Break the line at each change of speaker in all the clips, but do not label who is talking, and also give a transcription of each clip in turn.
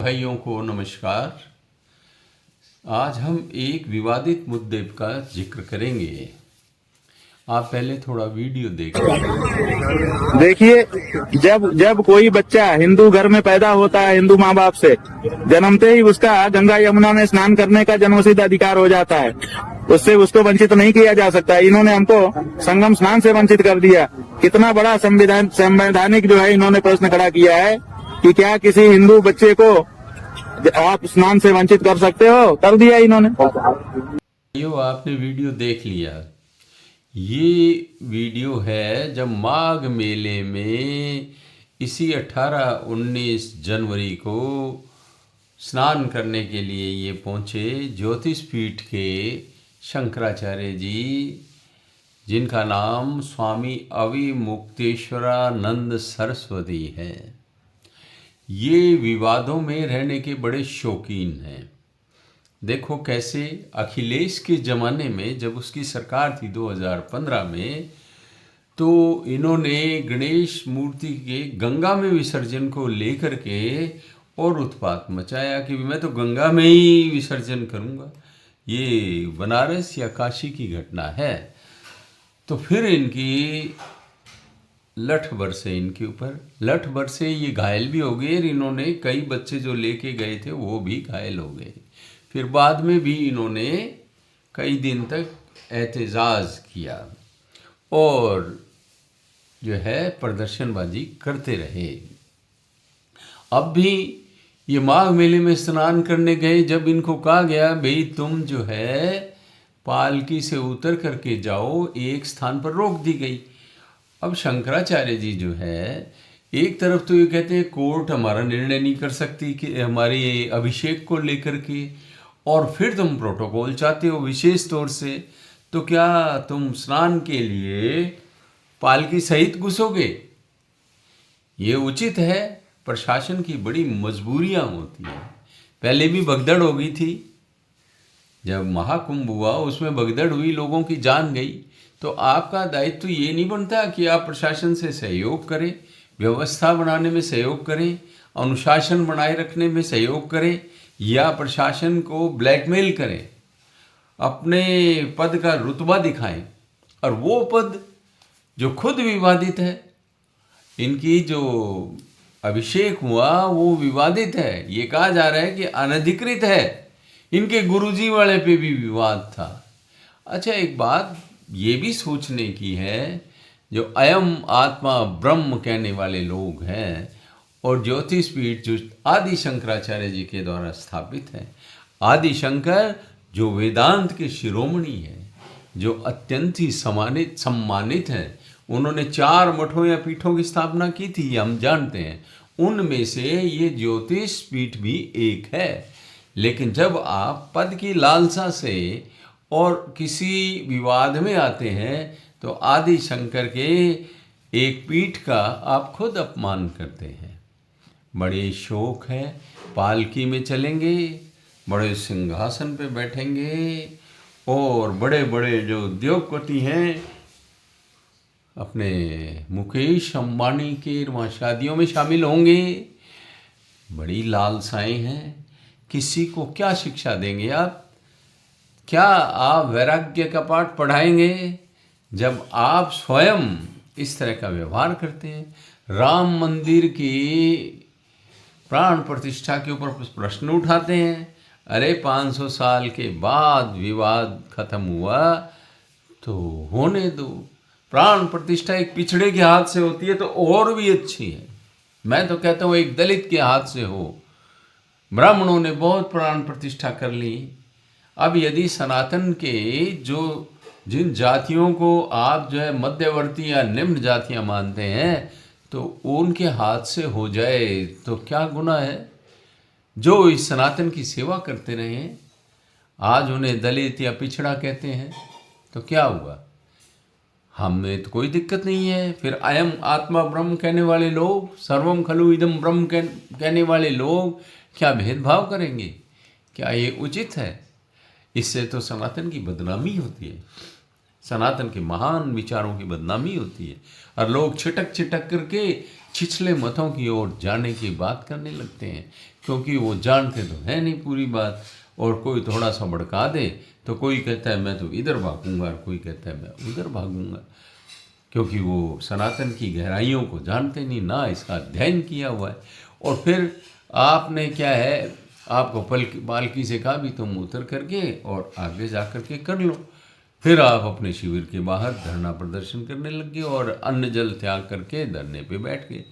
भाइयों को नमस्कार। आज हम एक विवादित मुद्दे का जिक्र करेंगे। आप पहले थोड़ा वीडियो देखें।
देखिए, जब जब कोई बच्चा हिंदू घर में पैदा होता है, हिंदू माँ बाप से जन्मते ही उसका गंगा यमुना में स्नान करने का जन्मसिद्ध अधिकार हो जाता है। उससे उसको वंचित नहीं किया जा सकता। इन्होंने हमको संगम स्नान से वंचित कर दिया। कितना बड़ा संवैधानिक जो है इन्होंने प्रश्न खड़ा किया है कि क्या किसी हिंदू बच्चे को आप स्नान से वंचित कर सकते हो? कर दिया इन्होंने।
भाइयों, आपने वीडियो देख लिया। ये वीडियो है जब माघ मेले में इसी 18-19 जनवरी को स्नान करने के लिए ये पहुँचे ज्योतिष पीठ के शंकराचार्य जी, जिनका नाम स्वामी अविमुक्तेश्वरानंद सरस्वती है। ये विवादों में रहने के बड़े शौकीन हैं। देखो कैसे अखिलेश के ज़माने में जब उसकी सरकार थी 2015 में, तो इन्होंने गणेश मूर्ति के गंगा में विसर्जन को लेकर के और उत्पात मचाया कि मैं तो गंगा में ही विसर्जन करूंगा। ये बनारस या काशी की घटना है। तो फिर इनकी लठ बरसे, इनके ऊपर लठ बरसे, ये घायल भी हो गए। इन्होंने कई बच्चे जो लेके गए थे वो भी घायल हो गए। फिर बाद में भी इन्होंने कई दिन तक एहतजाज किया और जो है प्रदर्शनबाजी करते रहे। अब भी ये माघ मेले में स्नान करने गए। जब इनको कहा गया भाई तुम जो है पालकी से उतर करके जाओ, एक स्थान पर रोक दी गई। अब शंकराचार्य जी जो है, एक तरफ तो ये कहते हैं कोर्ट हमारा निर्णय नहीं कर सकती कि हमारे अभिषेक को लेकर के, और फिर तुम प्रोटोकॉल चाहते हो विशेष तौर से। तो क्या तुम स्नान के लिए पालकी सहित घुसोगे? ये उचित है? प्रशासन की बड़ी मजबूरियां होती हैं। पहले भी भगदड़ हो गई थी, जब महाकुंभ हुआ उसमें भगदड़ हुई, लोगों की जान गई। तो आपका दायित्व ये नहीं बनता कि आप प्रशासन से सहयोग करें, व्यवस्था बनाने में सहयोग करें, अनुशासन बनाए रखने में सहयोग करें, या प्रशासन को ब्लैकमेल करें, अपने पद का रुतबा दिखाएं। और वो पद जो खुद विवादित है, इनकी जो अभिषेक हुआ वो विवादित है। ये कहा जा रहा है कि अनधिकृत है। इनके गुरुजी वाले पे भी विवाद था। अच्छा, एक बात ये भी सोचने की है, जो अयम आत्मा ब्रह्म कहने वाले लोग हैं और ज्योतिष पीठ जो आदि शंकराचार्य जी के द्वारा स्थापित है, आदि शंकर जो वेदांत के शिरोमणि हैं, जो अत्यंत ही सम्मानित हैं, उन्होंने 4 मठों या पीठों की स्थापना की थी, हम जानते हैं। उनमें से ये ज्योतिष पीठ भी एक है। लेकिन जब आप पद की लालसा से और किसी विवाद में आते हैं तो आदि शंकर के एक पीठ का आप खुद अपमान करते हैं। बड़े शौक है, पालकी में चलेंगे, बड़े सिंहासन पे बैठेंगे और बड़े बड़े जो उद्योगपति हैं, अपने मुकेश अंबानी के वहाँ शादियों में शामिल होंगे। बड़ी लालसाएं हैं। किसी को क्या शिक्षा देंगे आप? क्या आप वैराग्य का पाठ पढ़ाएंगे जब आप स्वयं इस तरह का व्यवहार करते हैं? राम मंदिर की प्राण प्रतिष्ठा के ऊपर प्रश्न उठाते हैं। अरे 500 साल के बाद विवाद खत्म हुआ तो होने दो। प्राण प्रतिष्ठा एक पिछड़े के हाथ से होती है तो और भी अच्छी है। मैं तो कहता हूँ एक दलित के हाथ से हो। ब्राह्मणों ने बहुत प्राण प्रतिष्ठा कर ली। अब यदि सनातन के जिन जातियों को आप जो है मध्यवर्ती या निम्न जातियां मानते हैं, तो उनके हाथ से हो जाए तो क्या गुनाह है? जो इस सनातन की सेवा करते रहे हैं, आज उन्हें दलित या पिछड़ा कहते हैं, तो क्या हुआ? हमें तो कोई दिक्कत नहीं है। फिर अयम आत्मा ब्रह्म कहने वाले लोग, सर्वम खलु इदम ब्रह्म कहने वाले लोग क्या भेदभाव करेंगे? क्या ये उचित है? इससे तो सनातन की बदनामी होती है, सनातन के महान विचारों की बदनामी होती है। और लोग छिटक छिटक करके छिछले मतों की ओर जाने की बात करने लगते हैं, क्योंकि वो जानते तो है नहीं पूरी बात। और कोई थोड़ा सा भड़का दे तो कोई कहता है मैं तो इधर भागूंगा और कोई कहता है मैं उधर भागूंगा, क्योंकि वो सनातन की गहराइयों को जानते नहीं, ना इसका अध्ययन किया हुआ है। और फिर आपने क्या है, आपको पालकी से कहा भी तुम उतर करके और आगे जा करके कर लो। फिर आप अपने शिविर के बाहर धरना प्रदर्शन करने लग गए और अन्न जल त्याग करके धरने पे बैठ गए।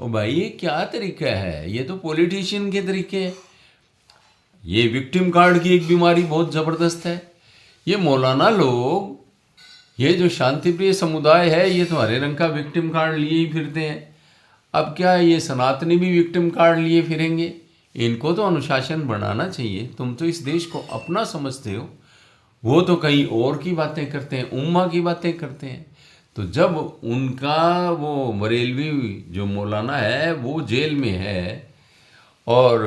ओ भाई, ये क्या तरीका है? ये तो पॉलिटिशियन के तरीके हैं। ये विक्टिम कार्ड की एक बीमारी बहुत ज़बरदस्त है। ये मौलाना लोग, ये जो शांतिप्रिय समुदाय है, ये तो हरे रंग का विक्टिम कार्ड लिए ही फिरते हैं। अब क्या ये सनातनी भी विक्टिम कार्ड लिए फिरेंगे? इनको तो अनुशासन बढ़ाना चाहिए। तुम तो इस देश को अपना समझते हो, वो तो कहीं और की बातें करते हैं, उम्मा की बातें करते हैं। तो जब उनका वो बरेलवी जो मौलाना है वो जेल में है और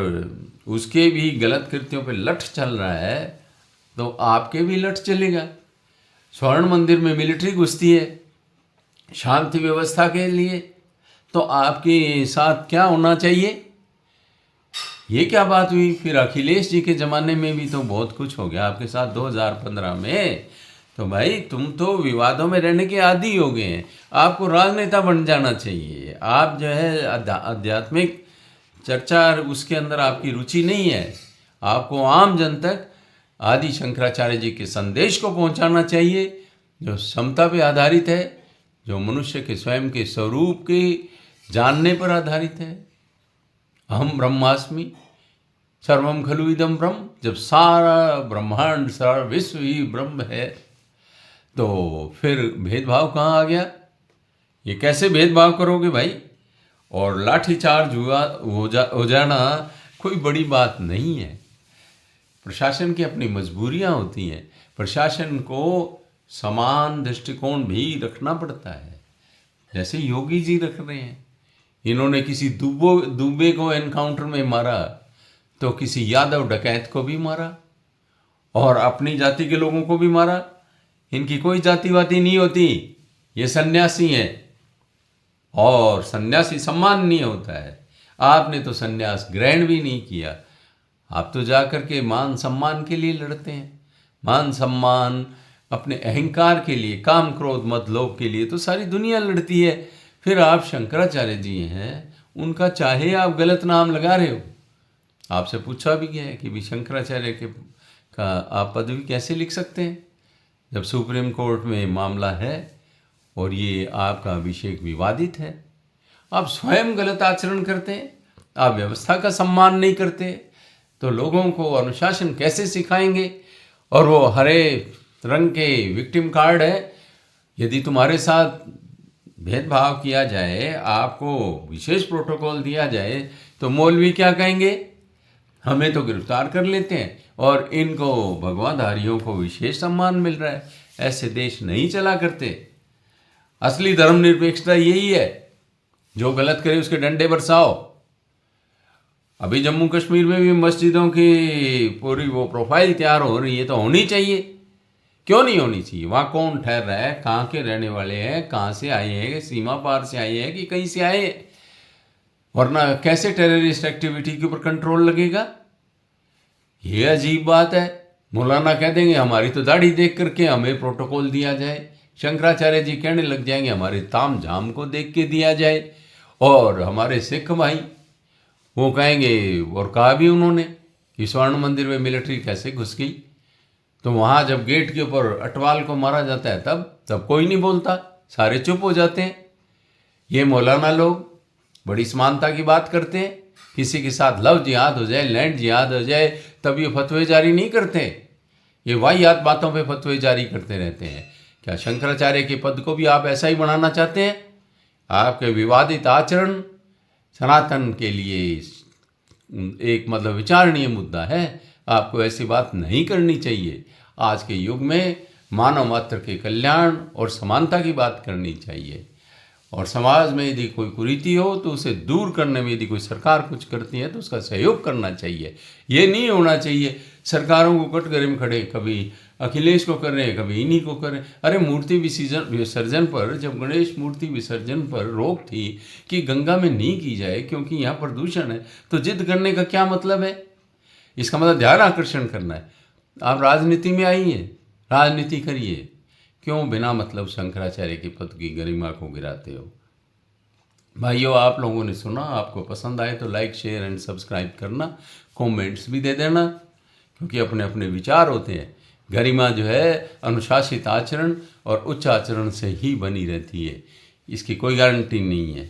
उसके भी गलत कृत्यों पे लठ चल रहा है, तो आपके भी लठ चलेगा। स्वर्ण मंदिर में मिलिट्री घुसती है शांति व्यवस्था के लिए, तो आपके साथ क्या होना चाहिए? ये क्या बात हुई? फिर अखिलेश जी के ज़माने में भी तो बहुत कुछ हो गया आपके साथ 2015 में। तो भाई तुम तो विवादों में रहने के आदी हो गए हैं। आपको राजनेता बन जाना चाहिए। आप जो है आध्यात्मिक चर्चा उसके अंदर आपकी रुचि नहीं है। आपको आम जन तक आदि शंकराचार्य जी के संदेश को पहुंचाना चाहिए, जो समता पे आधारित है, जो मनुष्य के स्वयं के स्वरूप के जानने पर आधारित है। अहम ब्रह्मास्मि सर्वम खलु इदम ब्रह्म। जब सारा ब्रह्मांड सारा विश्व ही ब्रह्म है, तो फिर भेदभाव कहाँ आ गया? ये कैसे भेदभाव करोगे भाई? और लाठीचार्ज हो जाना कोई बड़ी बात नहीं है। प्रशासन की अपनी मजबूरियां होती हैं। प्रशासन को समान दृष्टिकोण भी रखना पड़ता है, जैसे योगी जी रख रहे हैं। इन्होंने किसी दुबे को एनकाउंटर में मारा, तो किसी यादव डकैत को भी मारा और अपनी जाति के लोगों को भी मारा। इनकी कोई जातिवादी नहीं होती। ये सन्यासी हैं और सन्यासी सम्मान नहीं होता है। आपने तो सन्यास ग्रहण भी नहीं किया। आप तो जा कर के मान सम्मान के लिए लड़ते हैं। मान सम्मान, अपने अहंकार के लिए, काम क्रोध मद लोभ के लिए तो सारी दुनिया लड़ती है। फिर आप शंकराचार्य जी हैं, उनका चाहे आप गलत नाम लगा रहे हो। आपसे पूछा भी गया है कि भी शंकराचार्य का आप पदवी कैसे लिख सकते हैं, जब सुप्रीम कोर्ट में मामला है और ये आपका अभिषेक विवादित है। आप स्वयं गलत आचरण करते हैं, आप व्यवस्था का सम्मान नहीं करते, तो लोगों को अनुशासन कैसे सिखाएंगे? और वो हरे रंग के विक्टिम कार्ड है। यदि तुम्हारे साथ भेदभाव किया जाए, आपको विशेष प्रोटोकॉल दिया जाए, तो मौलवी क्या कहेंगे? हमें तो गिरफ्तार कर लेते हैं और इनको भगवाधारियों को विशेष सम्मान मिल रहा है। ऐसे देश नहीं चला करते। असली धर्मनिरपेक्षता यही है, जो गलत करे उसके डंडे बरसाओ। अभी जम्मू कश्मीर में भी मस्जिदों की पूरी वो प्रोफाइल तैयार हो रही है, तो होनी चाहिए। क्यों नहीं होनी चाहिए? वहाँ कौन ठहर रहा है, कहाँ के रहने वाले हैं, कहाँ से आए हैं, सीमा पार से आए हैं कि कहीं से आए हैं? वरना कैसे टेररिस्ट एक्टिविटी के ऊपर कंट्रोल लगेगा? ये अजीब बात है। मौलाना कह देंगे हमारी तो दाढ़ी देख करके हमें प्रोटोकॉल दिया जाए। शंकराचार्य जी कहने लग जाएंगे हमारे ताम झाम को देख के दिया जाए। और हमारे सिख भाई वो कहेंगे, और कहा भी उन्होंने कि स्वर्ण मंदिर में मिलिट्री कैसे घुस गई। तो वहाँ जब गेट के ऊपर अटवाल को मारा जाता है तब कोई नहीं बोलता, सारे चुप हो जाते हैं। ये मौलाना लोग बड़ी समानता की बात करते हैं। किसी के साथ लव जिहाद हो जाए, लैंड जिहाद हो जाए, तब ये फतवे जारी नहीं करते। ये वाहियात बातों पे फतवे जारी करते रहते हैं। क्या शंकराचार्य के पद को भी आप ऐसा ही बनाना चाहते हैं? आपके विवादित आचरण सनातन के लिए एक मतलब विचारणीय मुद्दा है। आपको ऐसी बात नहीं करनी चाहिए। आज के युग में मानव मात्र के कल्याण और समानता की बात करनी चाहिए। और समाज में यदि कोई कुरीति हो तो उसे दूर करने में यदि कोई सरकार कुछ करती है तो उसका सहयोग करना चाहिए। ये नहीं होना चाहिए सरकारों को कटघरे में खड़े कभी अखिलेश को कर रहे हैं, कभी इन्हीं को कर रहे हैं। अरे मूर्ति विसर्जन पर, जब गणेश मूर्ति विसर्जन पर रोक थी कि गंगा में नहीं की जाए क्योंकि यहाँ प्रदूषण है, तो जिद करने का क्या मतलब है? इसका मतलब ध्यान आकर्षण करना है। आप राजनीति में आइए, राजनीति करिए, क्यों बिना मतलब शंकराचार्य के पद की गरिमा को गिराते हो? भाइयों, आप लोगों ने सुना, आपको पसंद आए तो लाइक शेयर एंड सब्सक्राइब करना, कमेंट्स भी दे देना, क्योंकि अपने अपने विचार होते हैं। गरिमा जो है अनुशासित आचरण और उच्च आचरण से ही बनी रहती है, इसकी कोई गारंटी नहीं है।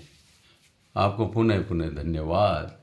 आपको पुनः पुनः धन्यवाद।